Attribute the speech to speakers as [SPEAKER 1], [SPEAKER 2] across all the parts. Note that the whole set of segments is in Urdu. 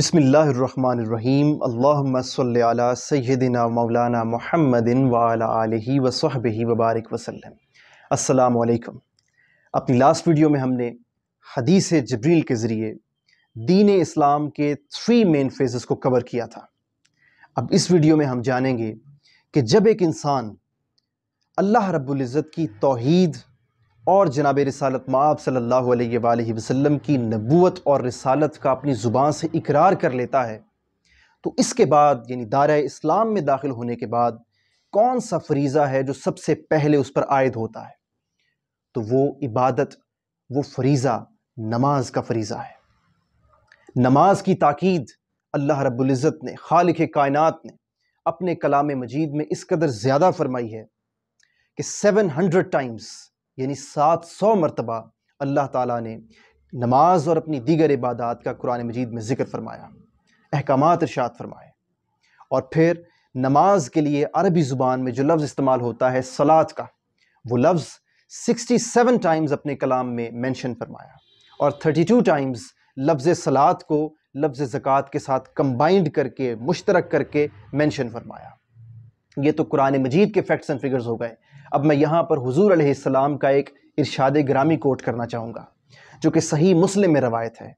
[SPEAKER 1] بسم اللہ الرحمن الرحیم اللہم صلی علی سیدنا مولانا محمد وعلی آلہ وصحبہ وبارک وسلم۔ السلام علیکم۔ اپنی لاسٹ ویڈیو میں ہم نے حدیث جبریل کے ذریعے دین اسلام کے 3 مین فیزز کو کور کیا تھا۔ اب اس ویڈیو میں ہم جانیں گے کہ جب ایک انسان اللہ رب العزت کی توحید اور جناب رسالت مآب صلی اللہ علیہ وآلہ وسلم کی نبوت اور رسالت کا اپنی زبان سے اقرار کر لیتا ہے تو اس کے بعد یعنی دائرہ اسلام میں داخل ہونے کے بعد کون سا فریضہ ہے جو سب سے پہلے اس پر عائد ہوتا ہے؟ تو وہ عبادت، وہ فریضہ نماز کا فریضہ ہے۔ نماز کی تاکید اللہ رب العزت نے، خالق کائنات نے اپنے کلام مجید میں اس قدر زیادہ فرمائی ہے کہ 700 ٹائمز یعنی 700 مرتبہ اللہ تعالیٰ نے نماز اور اپنی دیگر عبادات کا قرآن مجید میں ذکر فرمایا، احکامات ارشاد فرمائے۔ اور پھر نماز کے لیے عربی زبان میں جو لفظ استعمال ہوتا ہے صلاۃ کا، وہ لفظ 67 ٹائمز اپنے کلام میں مینشن فرمایا، اور 32 ٹائمز لفظ صلاۃ کو لفظ زکوٰۃ کے ساتھ کمبائنڈ کر کے، مشترک کر کے مینشن فرمایا۔ یہ تو قرآن مجید کے فیکٹس اینڈ فگرز ہو گئے۔ اب میں یہاں پر حضور علیہ السلام کا ایک ارشاد گرامی کوٹ کرنا چاہوں گا جو کہ صحیح مسلم میں روایت ہے۔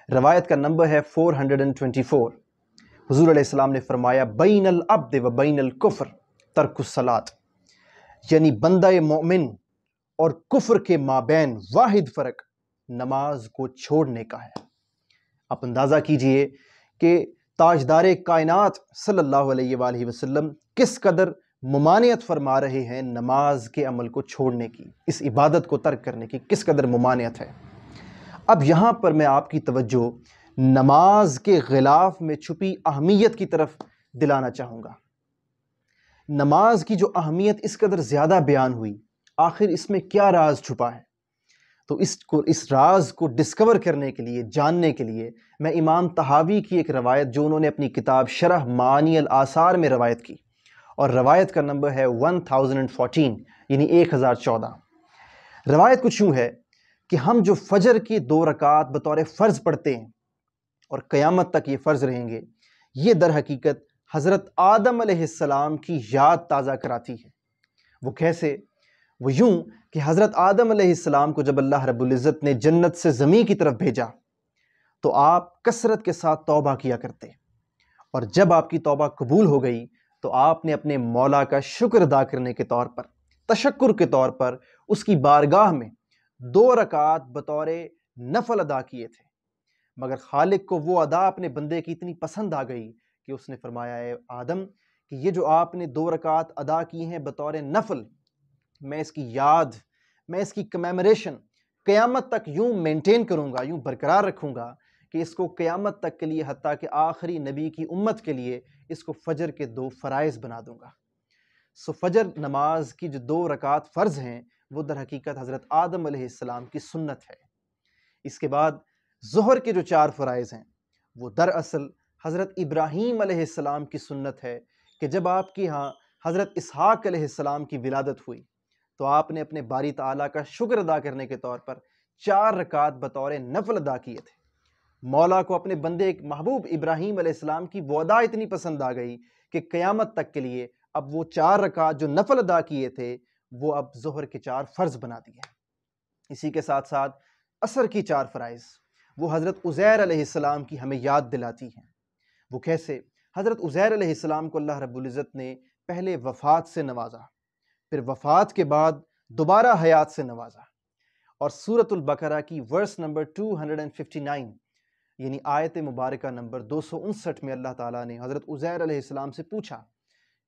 [SPEAKER 1] روایت کا نمبر ہے 424۔ حضور علیہ السلام نے فرمایا بین العبد و بین الکفر ترک الصلاۃ، یعنی بندہ مومن اور کفر کے مابین واحد فرق نماز کو چھوڑنے کا ہے۔ آپ اندازہ کیجئے کہ تاجدار کائنات صلی اللہ علیہ وآلہ وسلم کس قدر ممانعت فرما رہے ہیں نماز کے عمل کو چھوڑنے کی، اس عبادت کو ترک کرنے کی کس قدر ممانعت ہے۔ اب یہاں پر میں آپ کی توجہ نماز کے غلاف میں چھپی اہمیت کی طرف دلانا چاہوں گا۔ نماز کی جو اہمیت اس قدر زیادہ بیان ہوئی، آخر اس میں کیا راز چھپا ہے؟ تو اس راز کو ڈسکور کرنے کے لیے، جاننے کے لیے میں امام طحاوی کی ایک روایت جو انہوں نے اپنی کتاب شرح معانی الآثار میں روایت کی، اور روایت کا نمبر ہے 1014 یعنی 1014۔ روایت کچھ یوں ہے کہ ہم جو فجر کی 2 رکعات بطور فرض پڑھتے ہیں اور قیامت تک یہ فرض رہیں گے، یہ در حقیقت حضرت آدم علیہ السلام کی یاد تازہ کراتی ہے۔ وہ کیسے؟ وہ یوں کہ حضرت آدم علیہ السلام کو جب اللہ رب العزت نے جنت سے زمین کی طرف بھیجا تو آپ کثرت کے ساتھ توبہ کیا کرتے، اور جب آپ کی توبہ قبول ہو گئی تو آپ نے اپنے مولا کا شکر ادا کرنے کے طور پر، تشکر کے طور پر اس کی بارگاہ میں 2 رکعات بطور نفل ادا کیے تھے، مگر خالق کو وہ ادا اپنے بندے کی اتنی پسند آ گئی کہ اس نے فرمایا اے آدم کہ یہ جو آپ نے 2 رکعات ادا کی ہیں بطور نفل، میں اس کی یاد، میں اس کی کمیموریشن قیامت تک یوں مینٹین کروں گا، یوں برقرار رکھوں گا کہ اس کو قیامت تک کے لیے، حتیٰ کہ آخری نبی کی امت کے لیے اس کو فجر کے 2 فرائض بنا دوں گا۔ سو فجر نماز کی جو 2 رکعات فرض ہیں وہ در حقیقت حضرت آدم علیہ السلام کی سنت ہے۔ اس کے بعد ظہر کے جو 4 فرائض ہیں وہ دراصل حضرت ابراہیم علیہ السلام کی سنت ہے کہ جب آپ کی ہاں حضرت اسحاق علیہ السلام کی ولادت ہوئی تو آپ نے اپنے باری تعالیٰ کا شکر ادا کرنے کے طور پر 4 رکعات بطور نفل ادا کیے تھے۔ مولا کو اپنے بندے ایک محبوب ابراہیم علیہ السلام کی وہ ادا اتنی پسند آ گئی کہ قیامت تک کے لیے اب وہ 4 رکعات جو نفل ادا کیے تھے وہ اب ظہر کے 4 فرض بنا دیے۔ اسی کے ساتھ ساتھ عصر کی 4 فرائض وہ حضرت عزیر علیہ السلام کی ہمیں یاد دلاتی ہیں۔ وہ کیسے؟ حضرت عزیر علیہ السلام کو اللہ رب العزت نے پہلے وفات سے نوازا، پھر وفات کے بعد دوبارہ حیات سے نوازا، اور سورۃ البقرہ کی ورس نمبر 259 یعنی آیت مبارکہ نمبر 259 میں اللہ تعالیٰ نے حضرت عزیر علیہ السلام سے پوچھا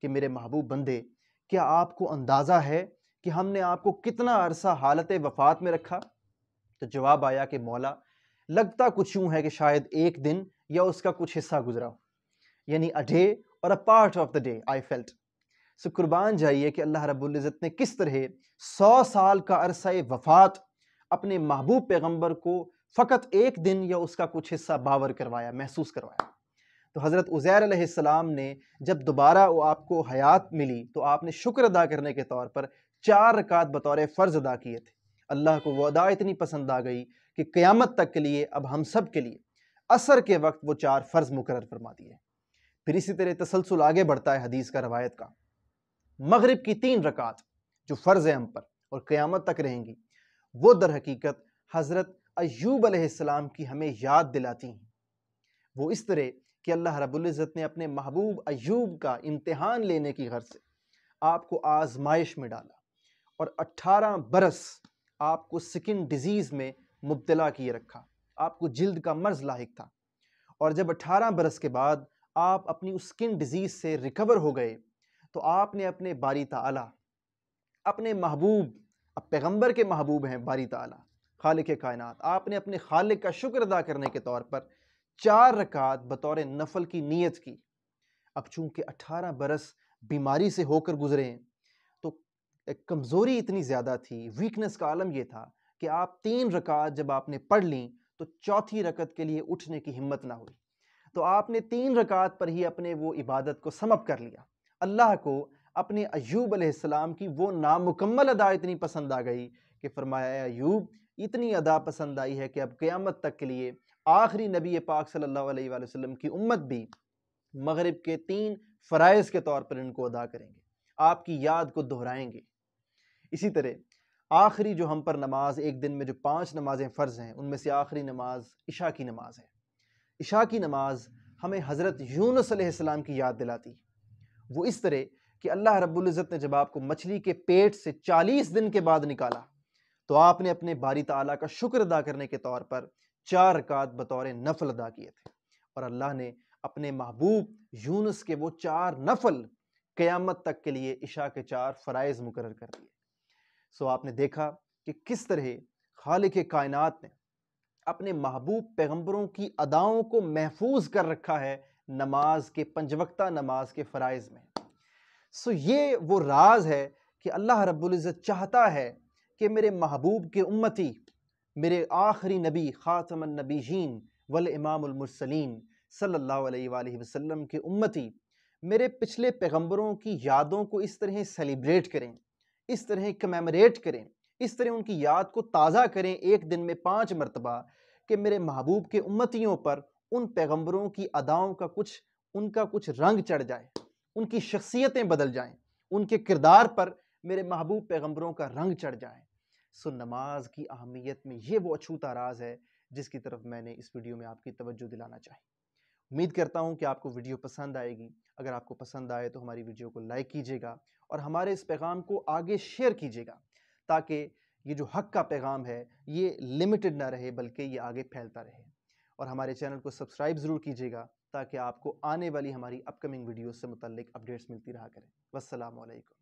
[SPEAKER 1] کہ میرے محبوب بندے، کیا آپ کو اندازہ ہے کہ ہم نے آپ کو کتنا عرصہ حالت وفات میں رکھا؟ تو جواب آیا کہ مولا لگتا کچھ یوں ہے کہ شاید 1 دن یا اس کا کچھ حصہ گزرا ہو، یعنی a day or a part of the day I felt۔ سو قربان جائیے کہ اللہ رب العزت نے کس طرح 100 سال کا عرصہ وفات اپنے محبوب پیغمبر کو فقط 1 دن یا اس کا کچھ حصہ باور کروایا، محسوس کروایا۔ تو حضرت عزیر علیہ السلام نے جب دوبارہ آپ کو حیات ملی تو آپ نے شکر ادا کرنے کے طور پر 4 رکعات بطور فرض ادا کیے تھے۔ اللہ کو وہ ادا اتنی پسند آ گئی کہ قیامت تک کے لیے اب ہم سب کے لیے عصر کے وقت وہ 4 فرض مقرر فرما دیے۔ پھر اسی طرح تسلسل آگے بڑھتا ہے حدیث کا، روایت کا۔ مغرب کی 3 رکعت جو فرض ہے ہم پر اور قیامت تک رہیں گی، وہ در حقیقت حضرت ایوب علیہ السلام کی ہمیں یاد دلاتی ہیں۔ وہ اس طرح کہ اللہ رب العزت نے اپنے محبوب ایوب کا امتحان لینے کی غرض سے آپ کو آزمائش میں ڈالا اور 18 برس آپ کو سکن ڈیزیز میں مبتلا کیے رکھا، آپ کو جلد کا مرض لاحق تھا، اور جب 18 برس کے بعد آپ اپنی اس سکن ڈیزیز سے ریکور ہو گئے تو آپ نے اپنے باری تعالیٰ، اپنے محبوب، اب پیغمبر کے محبوب ہیں باری تعالیٰ خالق کائنات، آپ نے اپنے خالق کا شکر ادا کرنے کے طور پر 4 رکعت بطور نفل کی نیت کی۔ اب چونکہ 18 برس بیماری سے ہو کر گزرے ہیں تو کمزوری اتنی زیادہ تھی، ویکنس کا عالم یہ تھا کہ آپ 3 رکعت جب آپ نے پڑھ لیں تو 4تھی رکعت کے لیے اٹھنے کی ہمت نہ ہوئی، تو آپ نے 3 رکعت پر ہی اپنے وہ عبادت کو سمپ کر لیا۔ اللہ کو اپنے ایوب علیہ السلام کی وہ نامکمل ادا اتنی پسند آ گئی کہ فرمایا اے ایوب، اتنی ادا پسند آئی ہے کہ اب قیامت تک کے لیے آخری نبی پاک صلی اللہ علیہ وآلہ وسلم کی امت بھی مغرب کے 3 فرائض کے طور پر ان کو ادا کریں گے، آپ کی یاد کو دہرائیں گے۔ اسی طرح آخری جو ہم پر نماز، ایک دن میں جو 5 نمازیں فرض ہیں، ان میں سے آخری نماز عشاء کی نماز ہے۔ عشاء کی نماز ہمیں حضرت یونس علیہ السلام کی یاد دلاتی ہے۔ وہ اس طرح کہ اللہ رب العزت نے جب آپ کو مچھلی کے پیٹ سے 40 دن کے بعد نکالا تو آپ نے اپنے باری تعالیٰ کا شکر ادا کرنے کے طور پر 4 رکعت بطور نفل ادا کیے تھے، اور اللہ نے اپنے محبوب یونس کے وہ 4 نفل قیامت تک کے لیے عشاء کے 4 فرائض مقرر کر دیے۔ سو آپ نے دیکھا کہ کس طرح خالق کائنات نے اپنے محبوب پیغمبروں کی اداؤں کو محفوظ کر رکھا ہے نماز کے 5 وقتہ نماز کے فرائض میں۔ سو یہ وہ راز ہے کہ اللہ رب العزت چاہتا ہے کہ میرے محبوب کے امتی، میرے آخری نبی خاتم النبیین والامام المرسلین صلی اللہ علیہ وآلہ وسلم کے امتی میرے پچھلے پیغمبروں کی یادوں کو اس طرح سیلیبریٹ کریں، اس طرح کمیموریٹ کریں، اس طرح ان کی یاد کو تازہ کریں ایک دن میں 5 مرتبہ، کہ میرے محبوب کے امتیوں پر ان پیغمبروں کی اداؤں کا ان کا کچھ رنگ چڑھ جائے، ان کی شخصیتیں بدل جائیں، ان کے کردار پر میرے محبوب پیغمبروں کا رنگ چڑھ جائے۔ سو نماز کی اہمیت میں یہ وہ اچھوتا راز ہے جس کی طرف میں نے اس ویڈیو میں آپ کی توجہ دلانا چاہی۔ امید کرتا ہوں کہ آپ کو ویڈیو پسند آئے گی۔ اگر آپ کو پسند آئے تو ہماری ویڈیو کو لائک کیجیے گا اور ہمارے اس پیغام کو آگے شیئر کیجیے گا، تاکہ یہ جو حق کا پیغام ہے یہ لمیٹڈ نہ رہے بلکہ یہ آگے پھیلتا رہے۔ اور ہمارے چینل کو سبسکرائب ضرور کیجیے گا تاکہ آپ کو آنے والی ہماری اپ کمنگ ویڈیوز سے متعلق اپڈیٹس ملتی رہا کریں۔ والسلام علیکم۔